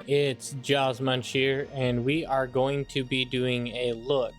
It's Jaws Munch here, and we are going to be doing a look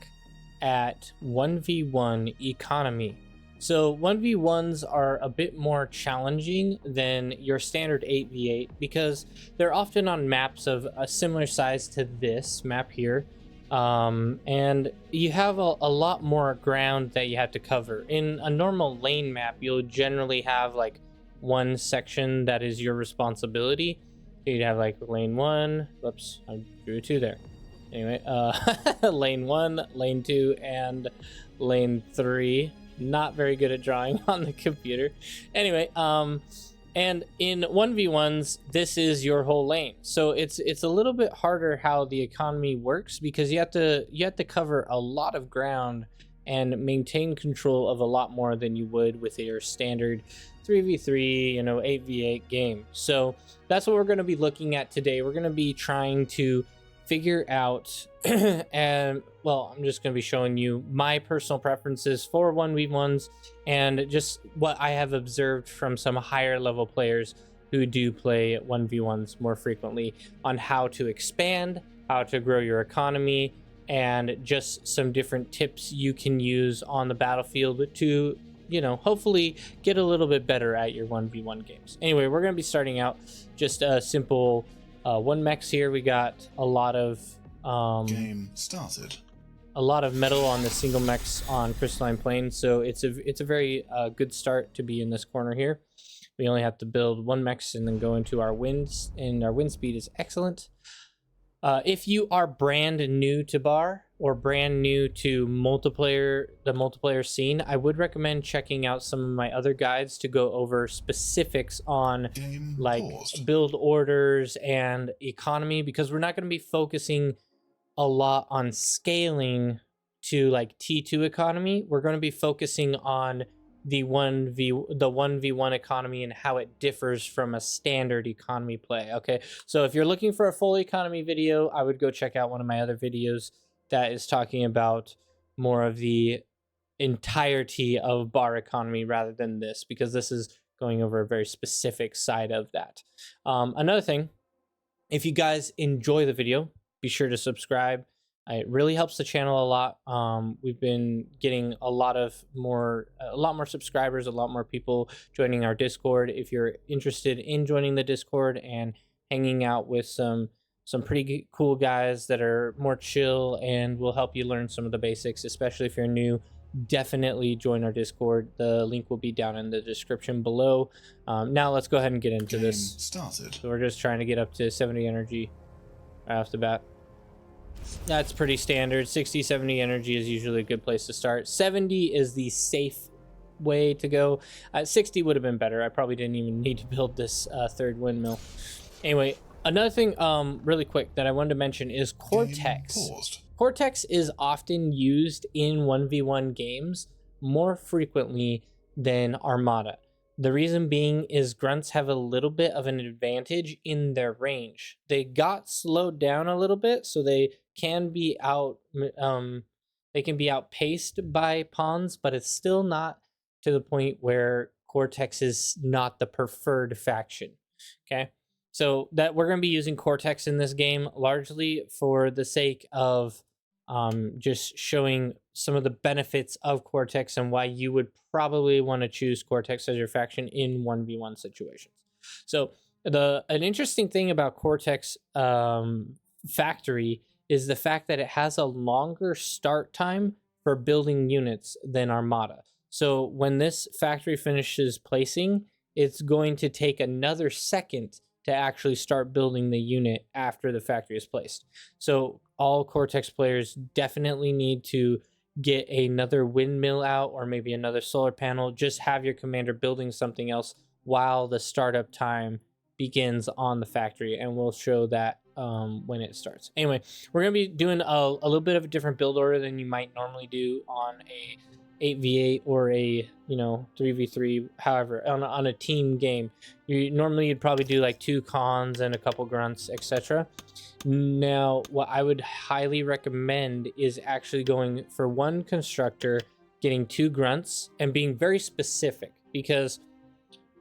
at 1v1 economy. So 1v1s are a bit more challenging than your standard 8v8 because they're often on maps of a similar size to this map here. And you have a lot more ground that you have to cover. In a normal lane map, you'll generally have like one section that is your responsibility. You'd have like lane one. Whoops, I drew two there. Anyway, lane one, lane two, and lane three. Not very good at drawing on the computer. Anyway, and in 1v1s, this is your whole lane. So it's a little bit harder how the economy works because you have to cover a lot of ground and maintain control of a lot more than you would with your standard 3v3, 8v8 game. So that's what we're going to be looking at today. We're going to be trying to figure out and well, I'm just going to be showing you my personal preferences for 1v1s and just what I have observed from some higher level players who do play 1v1s more frequently on how to expand, how to grow your economy, and just some different tips you can use on the battlefield to hopefully get a little bit better at your 1v1 games. Anyway, we're going to be starting out just a simple one mechs here. We got a lot of game started. A lot of metal on the single mechs on Crystalline Plains, so it's a very good start to be in this corner here. We only have to build one mechs and then go into our winds, and our wind speed is excellent. If you are brand new to Bar or brand new to the multiplayer scene, I would recommend checking out some of my other guides to go over specifics on build orders and economy, because we're not going to be focusing a lot on scaling to like T2 economy. We're going to be focusing on the 1v1 economy and how it differs from a standard economy play. Okay, so if you're looking for a full economy video, I would go check out one of my other videos that is talking about more of the entirety of Bar economy rather than this, because this is going over a very specific side of that. Another thing, if you guys enjoy the video, be sure to subscribe. It really helps the channel a lot. We've been getting a lot more subscribers, a lot more people joining our Discord. If you're interested in joining the Discord and hanging out with some pretty cool guys that are more chill and will help you learn some of the basics, especially if you're new, definitely join our Discord. The link will be down in the description below. Now let's go ahead and get into this. Started. So we're just trying to get up to 70 energy right off the bat. That's pretty standard. 60, 70 energy is usually a good place to start. 70 is the safe way to go. 60 would have been better. I probably didn't even need to build this third windmill. Anyway, another thing really quick that I wanted to mention is Cortex. Cortex is often used in 1v1 games more frequently than Armada. The reason being is grunts have a little bit of an advantage in their range. They got slowed down a little bit, so they can be outpaced by pawns, but it's still not to the point where Cortex is not the preferred faction. Okay, so that we're going to be using Cortex in this game largely for the sake of just showing some of the benefits of Cortex and why you would probably want to choose Cortex as your faction in 1v1 situations. So an interesting thing about Cortex factory is the fact that it has a longer start time for building units than Armada. So when this factory finishes placing, it's going to take another second to actually start building the unit after the factory is placed. So all Cortex players definitely need to get another windmill out or maybe another solar panel. Just have your commander building something else while the startup time begins on the factory, and we'll show that when it starts. Anyway, we're going to be doing a little bit of a different build order than you might normally do on a 8v8 or a 3v3, however, on a team game. You'd probably do like 2 cons and a couple grunts, etc. Now, what I would highly recommend is actually going for 1 constructor, getting 2 grunts, and being very specific, because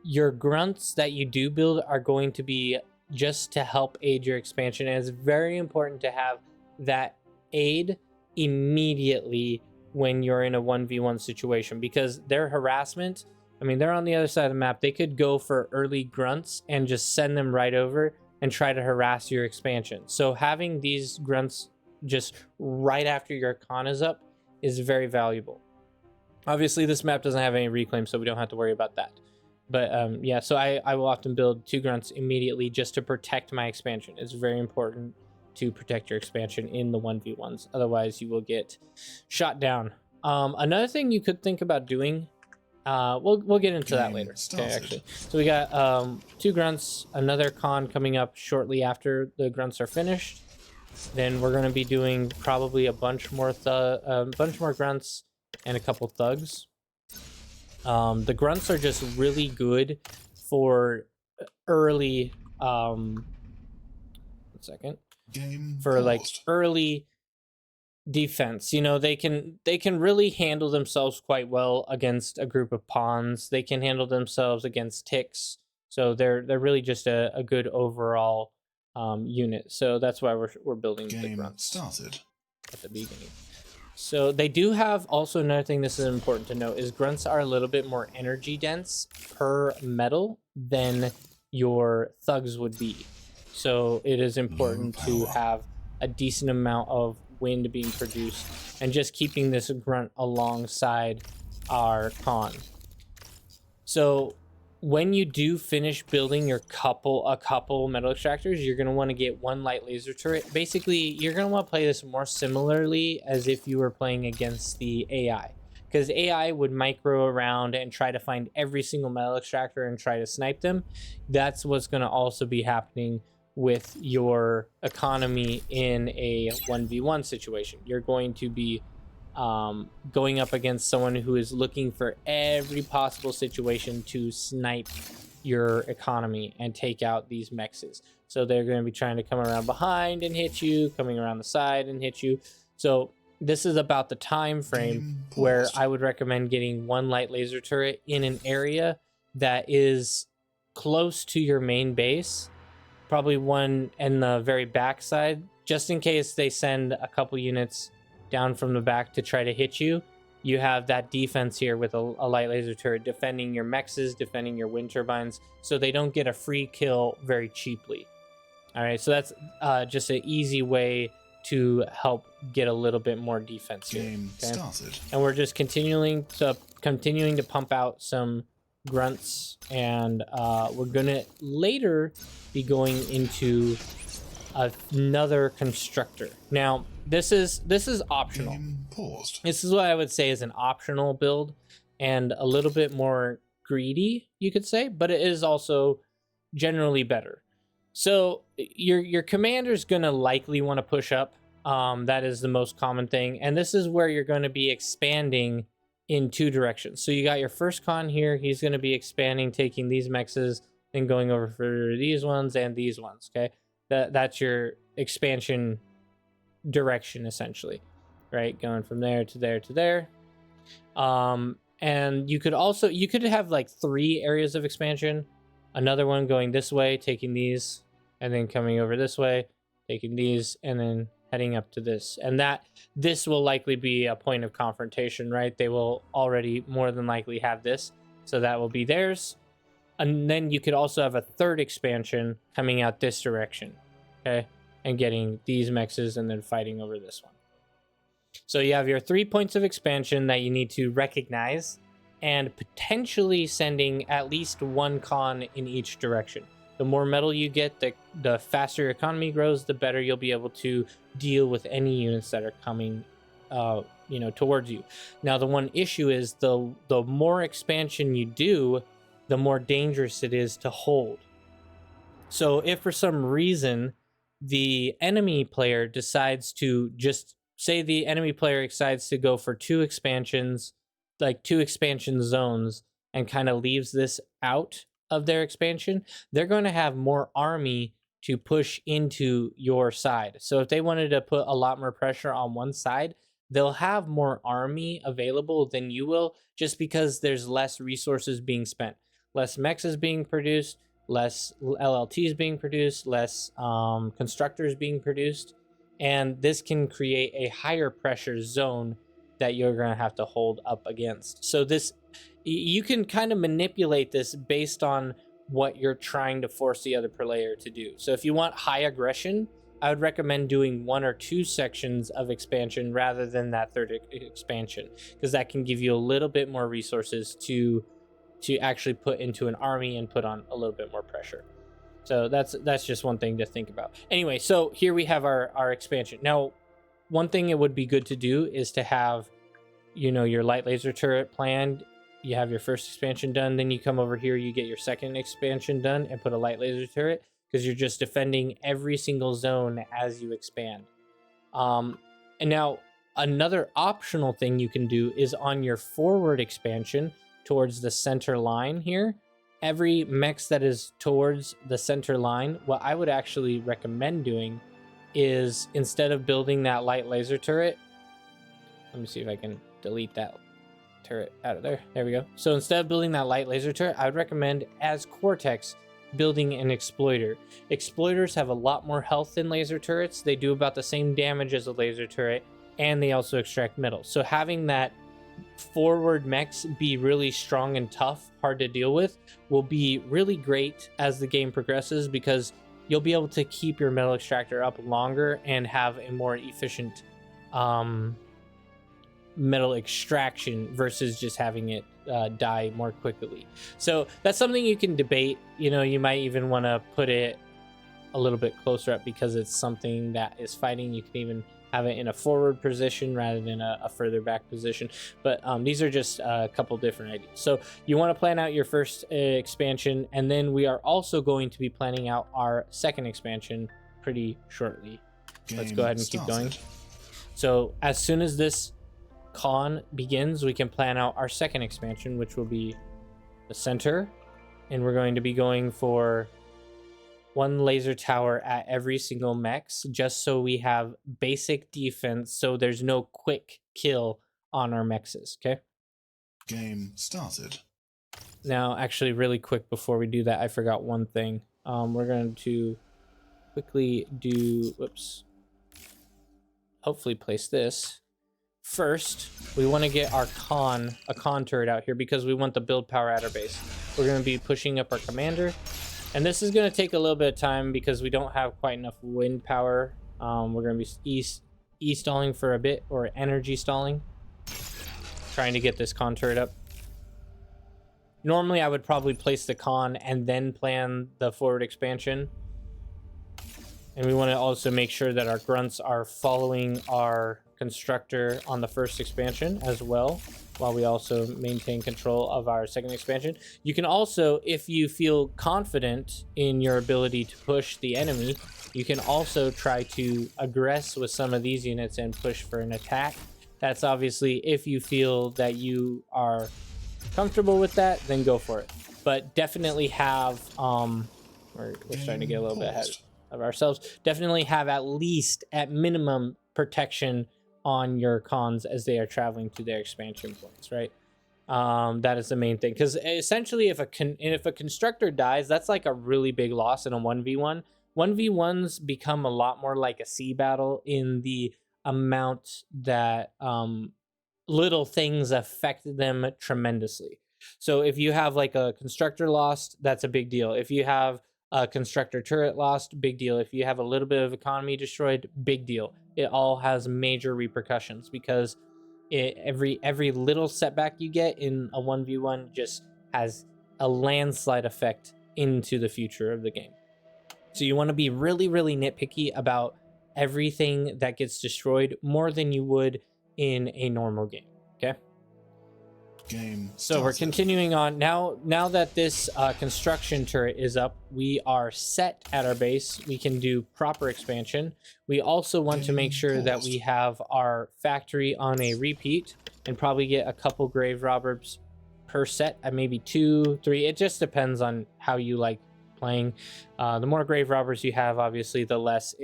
your grunts that you do build are going to be just to help aid your expansion. And it's very important to have that aid immediately when you're in a 1v1 situation, because their harassment, I mean, they're on the other side of the map. They could go for early grunts and just send them right over and try to harass your expansion. So having these grunts just right after your con is up is very valuable. Obviously, this map doesn't have any reclaim, so we don't have to worry about that. But yeah, so I will often build 2 grunts immediately just to protect my expansion. It's very important to protect your expansion in the 1v1s. Otherwise, you will get shot down. Another thing you could think about doing, we'll get into that later. Okay, actually. So we got 2 grunts, another con coming up shortly after the grunts are finished. Then we're going to be doing probably a bunch more grunts and a couple thugs. The grunts are just really good for early like early defense. You know, they can really handle themselves quite well against a group of pawns. They can handle themselves against ticks. So they're really just a good overall unit. So that's why we're building the grunts started at the beginning. So they do have also another thing, this is important to note, is grunts are a little bit more energy dense per metal than your thugs would be. So it is important to have a decent amount of wind being produced and just keeping this grunt alongside our con. So when you do finish building your a couple metal extractors, you're going to want to get 1 light laser turret. Basically, you're going to want to play this more similarly as if you were playing against the AI, because AI would micro around and try to find every single metal extractor and try to snipe them. That's what's going to also be happening with your economy in a 1v1 situation. You're going to be going up against someone who is looking for every possible situation to snipe your economy and take out these mexes. So they're going to be trying to come around behind and hit you, coming around the side and hit you. So this is about the time frame where I would recommend getting 1 light laser turret in an area that is close to your main base, probably 1 in the very back side, just in case they send a couple units down from the back to try to hit you. You have that defense here with a light laser turret defending your mexes, defending your wind turbines, so they don't get a free kill very cheaply. All right, so that's just an easy way to help get a little bit more defense here. Game started. And we're just continuing to pump out some grunts, and we're gonna later be going into another constructor. Now this is optional. This is what I would say is an optional build and a little bit more greedy, you could say, but it is also generally better. So your commander's gonna likely want to push up. That is the most common thing, and this is where you're going to be expanding in 2 directions. So you got your first con here. He's going to be expanding, taking these mexes and going over for these ones and these ones. Okay, that's your expansion direction essentially, right? Going from there to there to there. And you could have like 3 areas of expansion. Another one going this way, taking these, and then coming over this way, taking these, and then heading up to this. And this will likely be a point of confrontation, right? They will already more than likely have this, so that will be theirs. And then you could also have a 3rd expansion coming out this direction, okay, and getting these mexes and then fighting over this one. So you have your 3 points of expansion that you need to recognize, and potentially sending at least 1 con in each direction. The more metal you get, the faster your economy grows, the better you'll be able to deal with any units that are coming towards you. Now, the one issue is the more expansion you do, the more dangerous it is to hold. So if for some reason the enemy player decides to go for 2 expansions, like 2 expansion zones, and kind of leaves this out of their expansion, they're going to have more army to push into your side. So if they wanted to put a lot more pressure on one side, they'll have more army available than you will, just because there's less resources being spent, less mechs is being produced, less LLTs being produced, less constructors being produced, and this can create a higher pressure zone that you're going to have to hold up against. So this, you can kind of manipulate this based on what you're trying to force the other player to do. So if you want high aggression, I would recommend doing 1 or 2 sections of expansion rather than that third expansion, because that can give you a little bit more resources to actually put into an army and put on a little bit more pressure. So that's just one thing to think about. Anyway, so here we have our expansion. Now, one thing it would be good to do is to have, you know, your light laser turret planned. You have your first expansion done, then you come over here, you get your second expansion done and put a light laser turret, because you're just defending every single zone as you expand. And now another optional thing you can do is on your forward expansion towards the center line here, every mech that is towards the center line, what I would actually recommend doing is, instead of building that light laser turret, let me see if I can delete that turret out of there. There we go. So instead of building that light laser turret, I would recommend, as Cortex, building an exploiter. Exploiters have a lot more health than laser turrets. They do about the same damage as a laser turret, and they also extract metal. So having that forward mechs be really strong and tough, hard to deal with, will be really great as the game progresses, because you'll be able to keep your metal extractor up longer and have a more efficient metal extraction versus just having it die more quickly. So that's something you can debate. You know, you might even want to put it a little bit closer up, because it's something that is fighting. You can even have it in a forward position rather than a further back position. But these are just a couple different ideas. So you want to plan out your first expansion, and then we are also going to be planning out our second expansion pretty shortly. Let's go ahead and keep going. So as soon as this con begins, we can plan out our second expansion, which will be the center, and we're going to be going for 1 laser tower at every single mechs, just so we have basic defense, so there's no quick kill on our mexes. Okay, game started. Now, actually, really quick before we do that, I forgot one thing. We're going to quickly do, whoops, hopefully place this. First, we want to get our a con turret out here, because we want the build power at our base. We're going to be pushing up our commander, and this is going to take a little bit of time because we don't have quite enough wind power. We're going to be e-stalling for a bit, or energy stalling, trying to get this con turret up. Normally, I would probably place the con and then plan the forward expansion. And we want to also make sure that our grunts are following our constructor on the first expansion as well, while we also maintain control of our second expansion. You can also, if you feel confident in your ability to push the enemy, you can also try to aggress with some of these units and push for an attack. That's obviously, if you feel that you are comfortable with that, then go for it. But definitely have, we're starting to get a little bit ahead of ourselves. Definitely have at least, at minimum, protection on your cons as they are traveling to their expansion points, right? That is the main thing, because essentially if a constructor dies, that's like a really big loss in a 1v1. 1v1s become a lot more like a sea battle in the amount that little things affect them tremendously. So if you have like a constructor lost, that's a big deal. If you have a constructor turret lost, big deal. If you have a little bit of economy destroyed, big deal. It all has major repercussions, because every little setback you get in a 1v1 just has a landslide effect into the future of the game. So you want to be really, really nitpicky about everything that gets destroyed, more than you would in a normal game. Okay. So we're continuing on now that this construction turret is up. We are set at our base. We can do proper expansion. We also want to make sure that we have our factory on a repeat, and probably get a couple grave robbers per set, maybe 2, 3. It just depends on how you like playing. The more grave robbers you have, obviously the less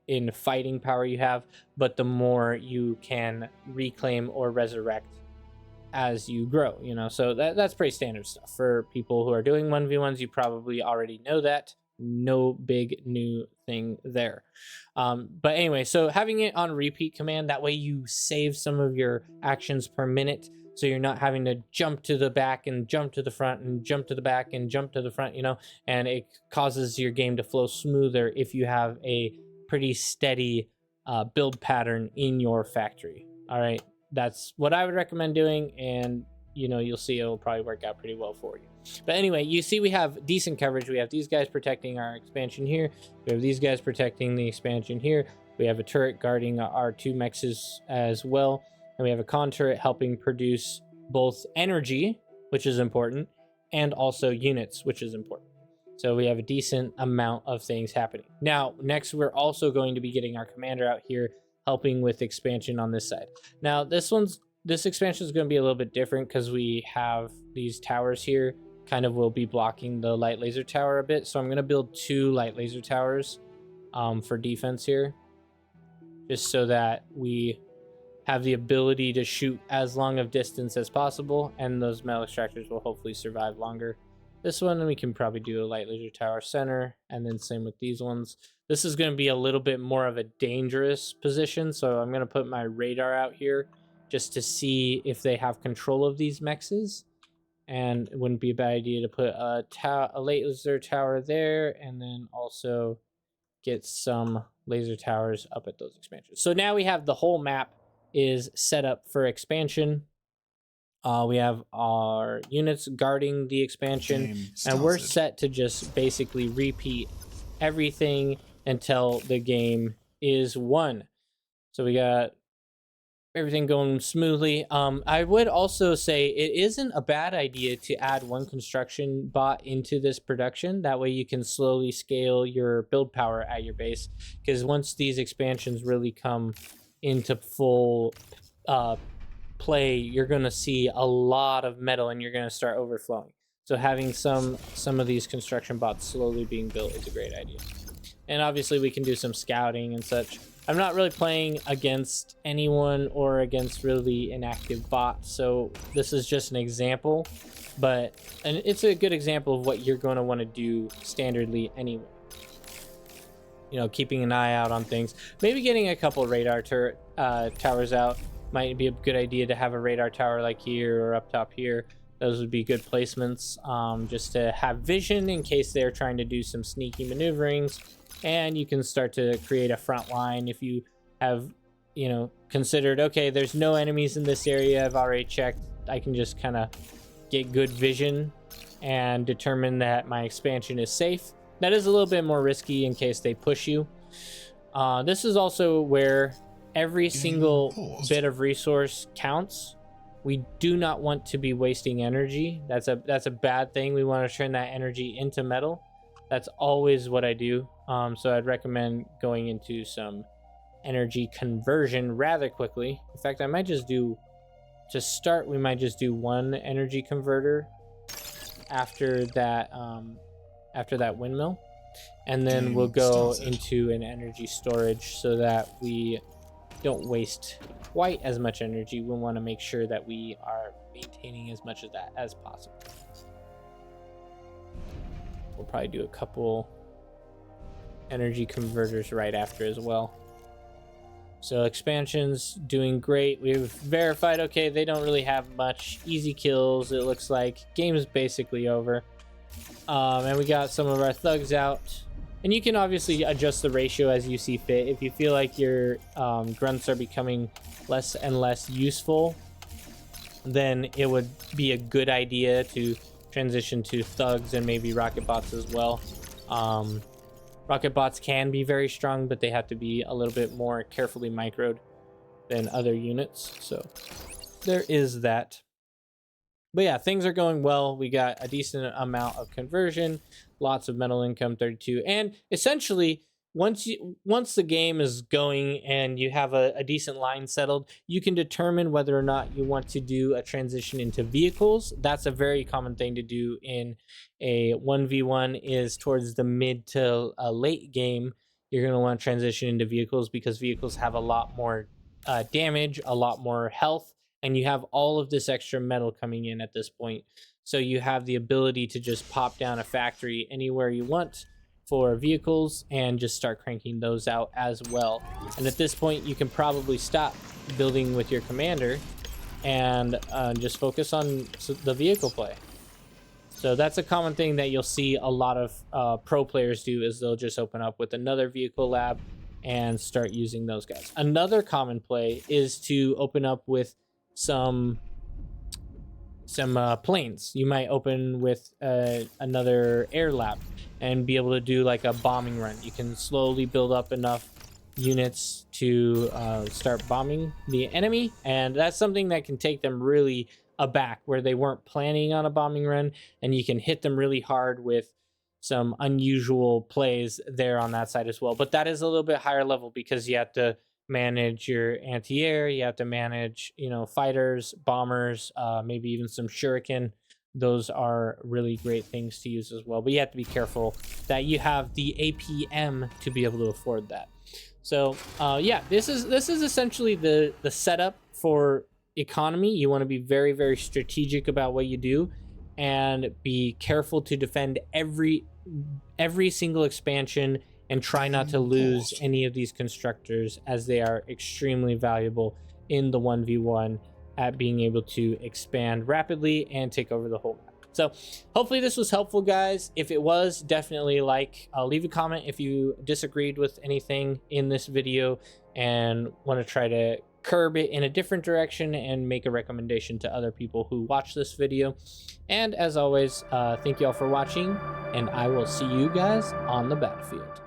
in fighting power you have, but the more you can reclaim or resurrect as you grow, you know. So that's pretty standard stuff for people who are doing 1v1s. You probably already know that. No big new thing there. But anyway, so having it on repeat command, that way you save some of your actions per minute, so you're not having to jump to the back and jump to the front and jump to the back and jump to the front, you know. And it causes your game to flow smoother if you have a pretty steady build pattern in your factory. All right, that's what I would recommend doing, and you know, you'll see it'll probably work out pretty well for you. But anyway, you see we have decent coverage. We have these guys protecting our expansion here. We have these guys protecting the expansion here. We have a turret guarding our 2 mexes as well. And we have a con turret helping produce both energy, which is important, and also units, which is important. So we have a decent amount of things happening. Now, next, we're also going to be getting our commander out here helping with expansion on this side. Now, this expansion is going to be a little bit different because we have these towers here kind of will be blocking the light laser tower a bit. So I'm going to build 2 light laser towers for defense here, just so that we have the ability to shoot as long of distance as possible, and those metal extractors will hopefully survive longer. This one, we can probably do a light laser tower center, and then same with these ones. This is going to be a little bit more of a dangerous position, so I'm going to put my radar out here just to see if they have control of these mexes. And it wouldn't be a bad idea to put a laser tower there, and then also get some laser towers up at those expansions. So now we have the whole map is set up for expansion. We have our units guarding the expansion, and we're set to just basically repeat everything until the game is won. So we got everything going smoothly. I would also say it isn't a bad idea to add 1 construction bot into this production. That way you can slowly scale your build power at your base, because once these expansions really come into full play, you're going to see a lot of metal and you're going to start overflowing. So having some of these construction bots slowly being built is a great idea. And obviously we can do some scouting and such. I'm not really playing against anyone or against really inactive bots, so this is just an example, and it's a good example of what you're going to want to do standardly anyway. You know, keeping an eye out on things. Maybe getting a couple radar towers out might be a good idea, to have a radar tower like here or up top here. Those would be good placements, just to have vision in case they're trying to do some sneaky maneuverings. And you can start to create a front line if you have, you know, considered, okay, there's no enemies in this area, I've already checked, I can just kind of get good vision and determine that my expansion is safe. That is a little bit more risky in case they push you. This is also where every single bit of resource counts. We do not want to be wasting energy. That's a bad thing. We want to turn that energy into metal. That's always what I do. So I'd recommend going into some energy conversion rather quickly. In fact, I might just do, to start, we might just do 1 energy converter after that windmill, and then we'll go into an energy storage so that we don't waste quite as much energy. We want to make sure that we are maintaining as much of that as possible. We'll probably do a couple energy converters right after as well. So expansions doing great. We've verified, okay, they don't really have much. Easy kills, it looks like. Game is basically over. And we got some of our thugs out. And you can obviously adjust the ratio as you see fit. If you feel like your grunts are becoming less and less useful, then it would be a good idea to transition to thugs and maybe rocket bots as well. Rocket bots can be very strong, but they have to be a little bit more carefully microed than other units. So there is that. But yeah, things are going well. We got a decent amount of conversion, lots of metal income, 32. And essentially, once the game is going and you have a decent line settled, you can determine whether or not you want to do a transition into vehicles. That's a very common thing to do in a 1v1, is towards the mid to late game. You're going to want to transition into vehicles because vehicles have a lot more damage, a lot more health, and you have all of this extra metal coming in at this point. So you have the ability to just pop down a factory anywhere you want for vehicles and just start cranking those out as well. And at this point, you can probably stop building with your commander and just focus on the vehicle play. So that's a common thing that you'll see a lot of pro players do, is they'll just open up with another vehicle lab and start using those guys. Another common play is to open up with some planes. You might open with another air lab and be able to do like a bombing run. You can slowly build up enough units to start bombing the enemy, and that's something that can take them really aback where they weren't planning on a bombing run, and you can hit them really hard with some unusual plays there on that side as well. But that is a little bit higher level because you have to manage your anti-air, you have to manage, you know, fighters, bombers, maybe even some shuriken. Those are really great things to use as well, but you have to be careful that you have the APM to be able to afford that. So yeah, this is essentially the setup for economy. You want to be very, very strategic about what you do and be careful to defend every single expansion and try not to lose any of these constructors, as they are extremely valuable in the 1v1 at being able to expand rapidly and take over the whole map. So hopefully this was helpful, guys. If it was, definitely leave a comment if you disagreed with anything in this video and want to try to curb it in a different direction and make a recommendation to other people who watch this video. And as always, thank you all for watching, and I will see you guys on the battlefield.